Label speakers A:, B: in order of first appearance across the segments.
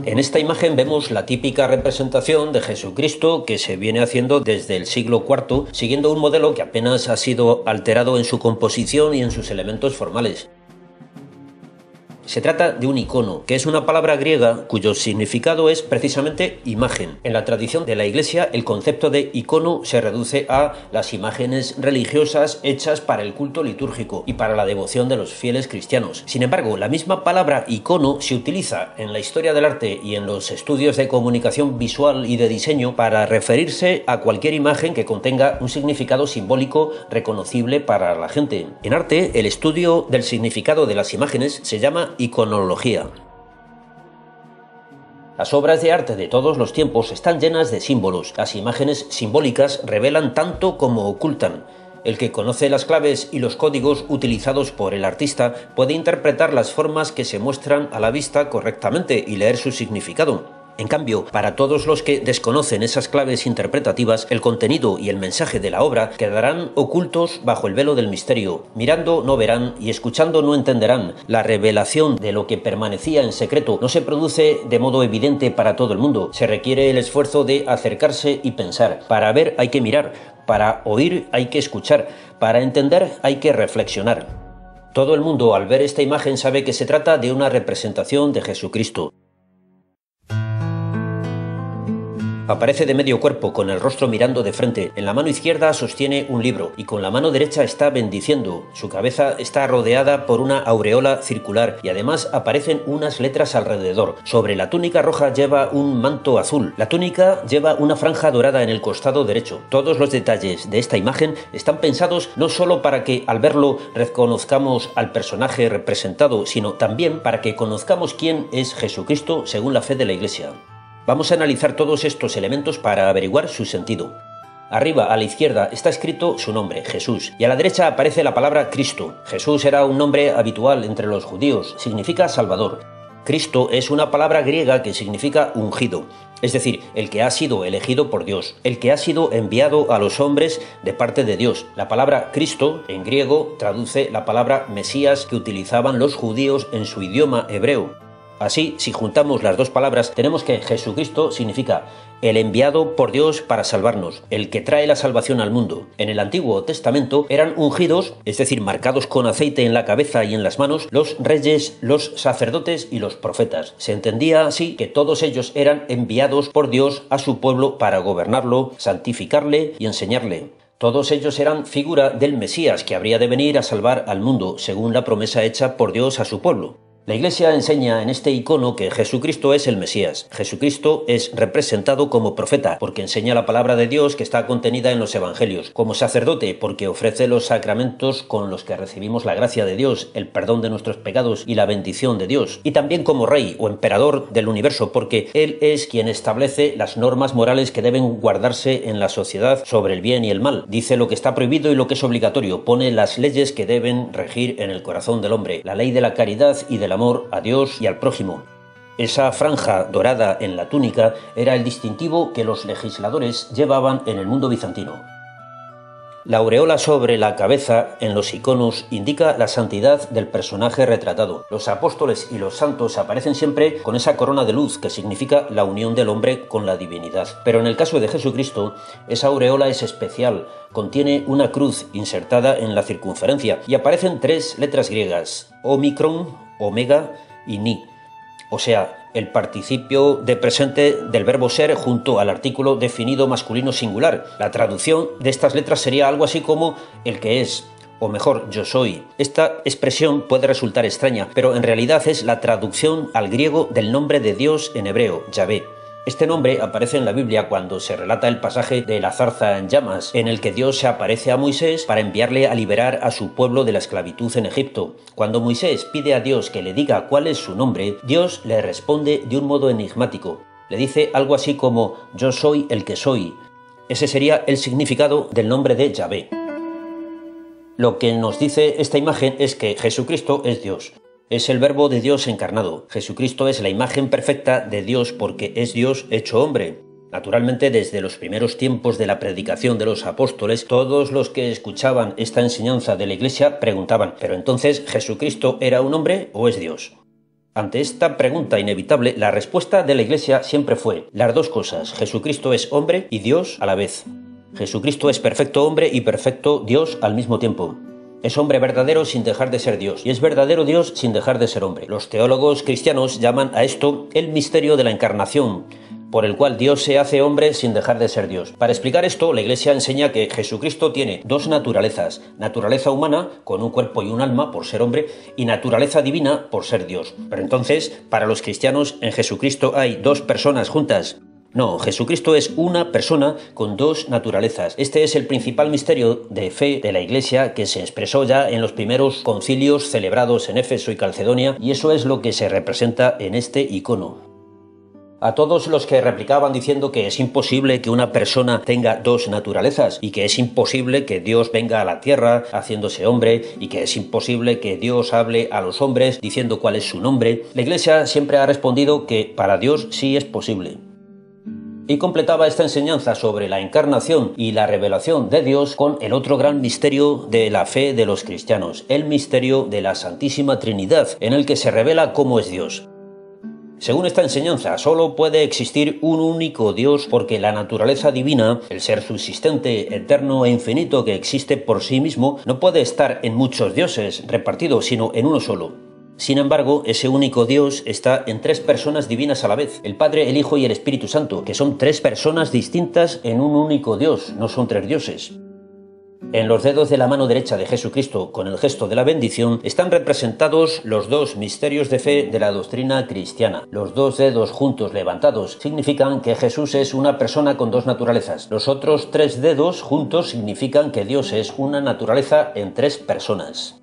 A: En esta imagen vemos la típica representación de Jesucristo que se viene haciendo desde el siglo IV, siguiendo un modelo que apenas ha sido alterado en su composición y en sus elementos formales. Se trata de un icono, que es una palabra griega cuyo significado es precisamente imagen. En la tradición de la Iglesia, el concepto de icono se reduce a las imágenes religiosas hechas para el culto litúrgico y para la devoción de los fieles cristianos. Sin embargo, la misma palabra icono se utiliza en la historia del arte y en los estudios de comunicación visual y de diseño para referirse a cualquier imagen que contenga un significado simbólico reconocible para la gente. En arte, el estudio del significado de las imágenes se llama iconología. Las obras de arte de todos los tiempos están llenas de símbolos. Las imágenes simbólicas revelan tanto como ocultan. El que conoce las claves y los códigos utilizados por el artista puede interpretar las formas que se muestran a la vista correctamente y leer su significado. En cambio, para todos los que desconocen esas claves interpretativas, el contenido y el mensaje de la obra quedarán ocultos bajo el velo del misterio. Mirando no verán y escuchando no entenderán. La revelación de lo que permanecía en secreto no se produce de modo evidente para todo el mundo. Se requiere el esfuerzo de acercarse y pensar. Para ver hay que mirar, para oír hay que escuchar, para entender hay que reflexionar. Todo el mundo al ver esta imagen sabe que se trata de una representación de Jesucristo. Aparece de medio cuerpo, con el rostro mirando de frente. En la mano izquierda sostiene un libro y con la mano derecha está bendiciendo. Su cabeza está rodeada por una aureola circular y además aparecen unas letras alrededor. Sobre la túnica roja lleva un manto azul. La túnica lleva una franja dorada en el costado derecho. Todos los detalles de esta imagen están pensados no solo para que al verlo reconozcamos al personaje representado, sino también para que conozcamos quién es Jesucristo según la fe de la Iglesia. Vamos a analizar todos estos elementos para averiguar su sentido. Arriba, a la izquierda, está escrito su nombre, Jesús, y a la derecha aparece la palabra Cristo. Jesús era un nombre habitual entre los judíos, significa Salvador. Cristo es una palabra griega que significa ungido, es decir, el que ha sido elegido por Dios, el que ha sido enviado a los hombres de parte de Dios. La palabra Cristo, en griego, traduce la palabra Mesías que utilizaban los judíos en su idioma hebreo. Así, si juntamos las dos palabras, tenemos que Jesucristo significa el enviado por Dios para salvarnos, el que trae la salvación al mundo. En el Antiguo Testamento eran ungidos, es decir, marcados con aceite en la cabeza y en las manos, los reyes, los sacerdotes y los profetas. Se entendía así que todos ellos eran enviados por Dios a su pueblo para gobernarlo, santificarle y enseñarle. Todos ellos eran figura del Mesías que habría de venir a salvar al mundo, según la promesa hecha por Dios a su pueblo. La Iglesia enseña en este icono que Jesucristo es el Mesías. Jesucristo es representado como profeta, porque enseña la palabra de Dios que está contenida en los Evangelios. Como sacerdote, porque ofrece los sacramentos con los que recibimos la gracia de Dios, el perdón de nuestros pecados y la bendición de Dios. Y también como rey o emperador del universo, porque Él es quien establece las normas morales que deben guardarse en la sociedad sobre el bien y el mal. Dice lo que está prohibido y lo que es obligatorio. Pone las leyes que deben regir en el corazón del hombre. La ley de la caridad y del amor a Dios y al prójimo. Esa franja dorada en la túnica era el distintivo que los legisladores llevaban en el mundo bizantino. La aureola sobre la cabeza en los iconos indica la santidad del personaje retratado. Los apóstoles y los santos aparecen siempre con esa corona de luz que significa la unión del hombre con la divinidad. Pero en el caso de Jesucristo, esa aureola es especial, contiene una cruz insertada en la circunferencia y aparecen tres letras griegas, Omicron, Omega y Ni, o sea, el participio de presente del verbo ser junto al artículo definido masculino singular. La traducción de estas letras sería algo así como el que es, o mejor, yo soy. Esta expresión puede resultar extraña, pero en realidad es la traducción al griego del nombre de Dios en hebreo, Yahvé. Este nombre aparece en la Biblia cuando se relata el pasaje de la zarza en llamas, en el que Dios se aparece a Moisés para enviarle a liberar a su pueblo de la esclavitud en Egipto. Cuando Moisés pide a Dios que le diga cuál es su nombre, Dios le responde de un modo enigmático. Le dice algo así como, yo soy el que soy. Ese sería el significado del nombre de Yahvé. Lo que nos dice esta imagen es que Jesucristo es Dios. Es el verbo de Dios encarnado. Jesucristo es la imagen perfecta de Dios porque es Dios hecho hombre. Naturalmente, desde los primeros tiempos de la predicación de los apóstoles, todos los que escuchaban esta enseñanza de la Iglesia preguntaban, ¿pero entonces Jesucristo era un hombre o es Dios? Ante esta pregunta inevitable, la respuesta de la Iglesia siempre fue las dos cosas. Jesucristo es hombre y Dios a la vez. Jesucristo es perfecto hombre y perfecto Dios al mismo tiempo. Es hombre verdadero sin dejar de ser Dios, y es verdadero Dios sin dejar de ser hombre. Los teólogos cristianos llaman a esto el misterio de la encarnación, por el cual Dios se hace hombre sin dejar de ser Dios. Para explicar esto, la Iglesia enseña que Jesucristo tiene dos naturalezas: naturaleza humana, con un cuerpo y un alma por ser hombre, y naturaleza divina por ser Dios. Pero entonces, para los cristianos, ¿en Jesucristo hay dos personas juntas? No, Jesucristo es una persona con dos naturalezas. Este es el principal misterio de fe de la Iglesia, que se expresó ya en los primeros concilios celebrados en Éfeso y Calcedonia, y eso es lo que se representa en este icono. A todos los que replicaban diciendo que es imposible que una persona tenga dos naturalezas y que es imposible que Dios venga a la tierra haciéndose hombre y que es imposible que Dios hable a los hombres diciendo cuál es su nombre, la Iglesia siempre ha respondido que para Dios sí es posible. Y completaba esta enseñanza sobre la encarnación y la revelación de Dios con el otro gran misterio de la fe de los cristianos, el misterio de la Santísima Trinidad, en el que se revela cómo es Dios. Según esta enseñanza, solo puede existir un único Dios porque la naturaleza divina, el ser subsistente, eterno e infinito que existe por sí mismo, no puede estar en muchos dioses repartidos, sino en uno solo. Sin embargo, ese único Dios está en tres personas divinas a la vez, el Padre, el Hijo y el Espíritu Santo, que son tres personas distintas en un único Dios, no son tres dioses. En los dedos de la mano derecha de Jesucristo, con el gesto de la bendición, están representados los dos misterios de fe de la doctrina cristiana. Los dos dedos juntos levantados significan que Jesús es una persona con dos naturalezas. Los otros tres dedos juntos significan que Dios es una naturaleza en tres personas.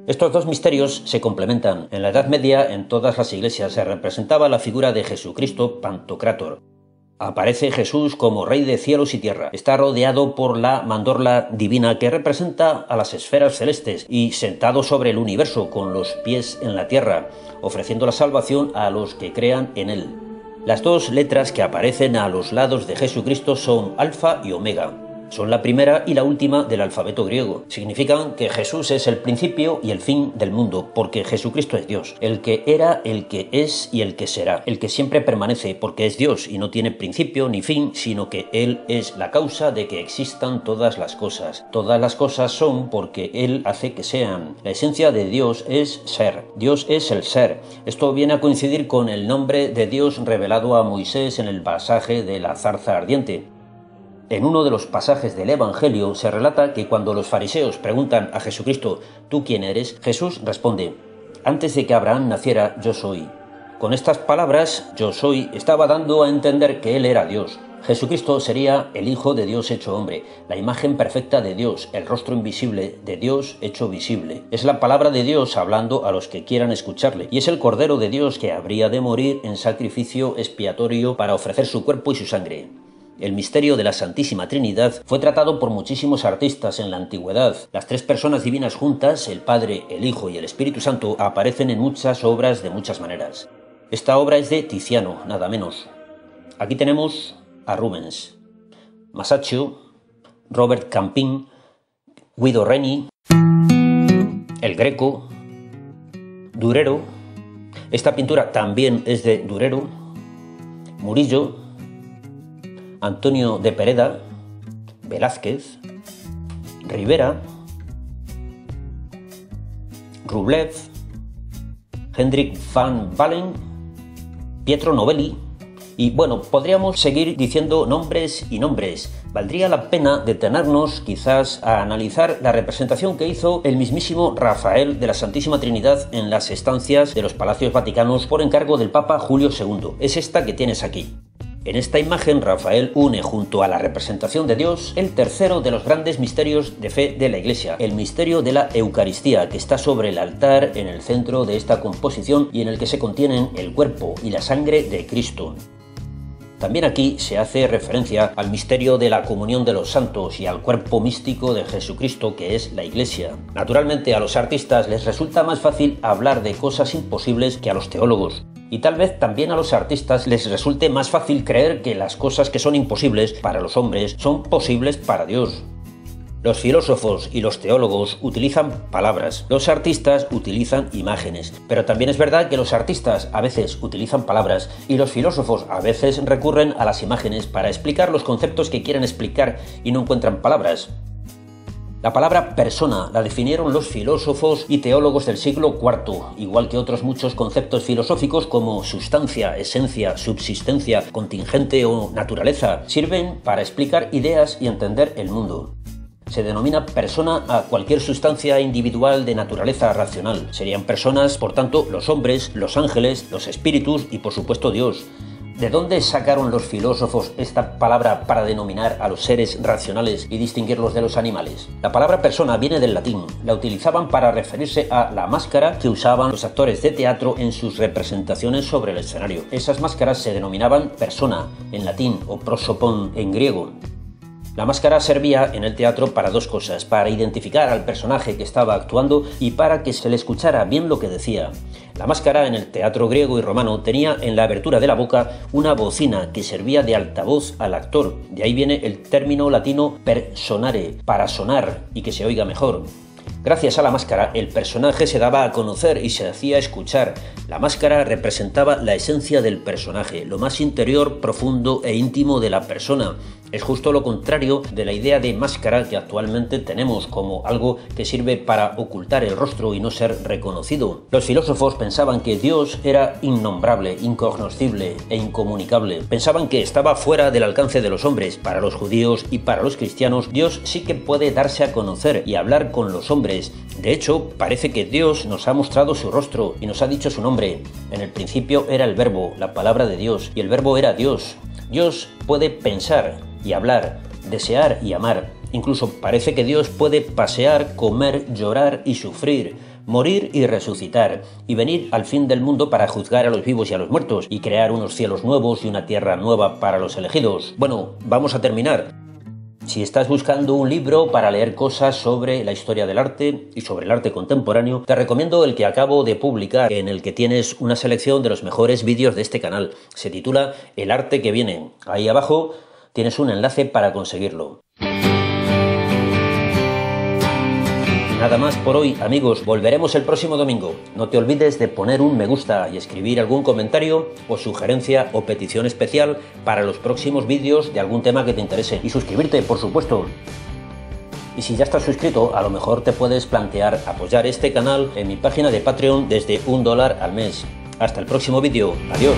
A: Estos dos misterios se complementan. En la Edad Media, en todas las iglesias, se representaba la figura de Jesucristo Pantocrátor. Aparece Jesús como Rey de cielos y tierra. Está rodeado por la mandorla divina que representa a las esferas celestes y sentado sobre el universo con los pies en la tierra, ofreciendo la salvación a los que crean en él. Las dos letras que aparecen a los lados de Jesucristo son Alfa y Omega. Son la primera y la última del alfabeto griego. Significan que Jesús es el principio y el fin del mundo, porque Jesucristo es Dios, el que era, el que es y el que será, el que siempre permanece, porque es Dios y no tiene principio ni fin, sino que Él es la causa de que existan todas las cosas. Todas las cosas son porque Él hace que sean. La esencia de Dios es ser. Dios es el ser. Esto viene a coincidir con el nombre de Dios revelado a Moisés en el pasaje de la zarza ardiente. En uno de los pasajes del Evangelio se relata que cuando los fariseos preguntan a Jesucristo, ¿tú quién eres?, Jesús responde, antes de que Abraham naciera, yo soy. Con estas palabras, yo soy, estaba dando a entender que Él era Dios. Jesucristo sería el Hijo de Dios hecho hombre, la imagen perfecta de Dios, el rostro invisible de Dios hecho visible. Es la palabra de Dios hablando a los que quieran escucharle, y es el Cordero de Dios que habría de morir en sacrificio expiatorio para ofrecer su cuerpo y su sangre. El misterio de la Santísima Trinidad fue tratado por muchísimos artistas en la antigüedad. Las tres personas divinas juntas, el Padre, el Hijo y el Espíritu Santo, aparecen en muchas obras de muchas maneras. Esta obra es de Tiziano, nada menos. Aquí tenemos a Rubens, Masaccio, Robert Campin, Guido Reni, El Greco, Durero. Esta pintura también es de Durero, Murillo, Antonio de Pereda, Velázquez, Rivera, Rublev, Hendrik van Balen, Pietro Novelli, y bueno, podríamos seguir diciendo nombres y nombres. Valdría la pena detenernos quizás a analizar la representación que hizo el mismísimo Rafael de la Santísima Trinidad en las estancias de los Palacios Vaticanos por encargo del Papa Julio II. Es esta que tienes aquí. En esta imagen, Rafael une junto a la representación de Dios el tercero de los grandes misterios de fe de la Iglesia, el misterio de la Eucaristía, que está sobre el altar en el centro de esta composición y en el que se contienen el cuerpo y la sangre de Cristo. También aquí se hace referencia al misterio de la comunión de los santos y al cuerpo místico de Jesucristo, que es la Iglesia. Naturalmente, a los artistas les resulta más fácil hablar de cosas imposibles que a los teólogos. Y tal vez también a los artistas les resulte más fácil creer que las cosas que son imposibles para los hombres son posibles para Dios. Los filósofos y los teólogos utilizan palabras, los artistas utilizan imágenes, pero también es verdad que los artistas a veces utilizan palabras y los filósofos a veces recurren a las imágenes para explicar los conceptos que quieren explicar y no encuentran palabras. La palabra persona la definieron los filósofos y teólogos del siglo IV, igual que otros muchos conceptos filosóficos como sustancia, esencia, subsistencia, contingente o naturaleza. Sirven para explicar ideas y entender el mundo. Se denomina persona a cualquier sustancia individual de naturaleza racional. Serían personas, por tanto, los hombres, los ángeles, los espíritus y, por supuesto, Dios. ¿De dónde sacaron los filósofos esta palabra para denominar a los seres racionales y distinguirlos de los animales? La palabra persona viene del latín. La utilizaban para referirse a la máscara que usaban los actores de teatro en sus representaciones sobre el escenario. Esas máscaras se denominaban persona en latín o prosopon en griego. La máscara servía en el teatro para dos cosas: para identificar al personaje que estaba actuando y para que se le escuchara bien lo que decía. La máscara en el teatro griego y romano tenía en la abertura de la boca una bocina que servía de altavoz al actor. De ahí viene el término latino personare, para sonar y que se oiga mejor. Gracias a la máscara, el personaje se daba a conocer y se hacía escuchar. La máscara representaba la esencia del personaje, lo más interior, profundo e íntimo de la persona. Es justo lo contrario de la idea de máscara que actualmente tenemos como algo que sirve para ocultar el rostro y no ser reconocido. Los filósofos pensaban que Dios era innombrable, incognoscible e incomunicable. Pensaban que estaba fuera del alcance de los hombres. Para los judíos y para los cristianos, Dios sí que puede darse a conocer y hablar con los hombres. De hecho, parece que Dios nos ha mostrado su rostro y nos ha dicho su nombre. En el principio era el Verbo, la palabra de Dios, y el Verbo era Dios. Dios puede pensar y hablar, desear y amar. Incluso parece que Dios puede pasear, comer, llorar y sufrir, morir y resucitar, y venir al fin del mundo para juzgar a los vivos y a los muertos, y crear unos cielos nuevos y una tierra nueva para los elegidos. Bueno, vamos a terminar. Si estás buscando un libro para leer cosas sobre la historia del arte y sobre el arte contemporáneo, te recomiendo el que acabo de publicar, en el que tienes una selección de los mejores vídeos de este canal. Se titula El arte que viene. Ahí abajo tienes un enlace para conseguirlo. Nada más por hoy, amigos. Volveremos el próximo domingo. No te olvides de poner un me gusta y escribir algún comentario o sugerencia o petición especial para los próximos vídeos de algún tema que te interese. Y suscribirte, por supuesto. Y si ya estás suscrito, a lo mejor te puedes plantear apoyar este canal en mi página de Patreon desde $1 al mes. Hasta el próximo vídeo. Adiós.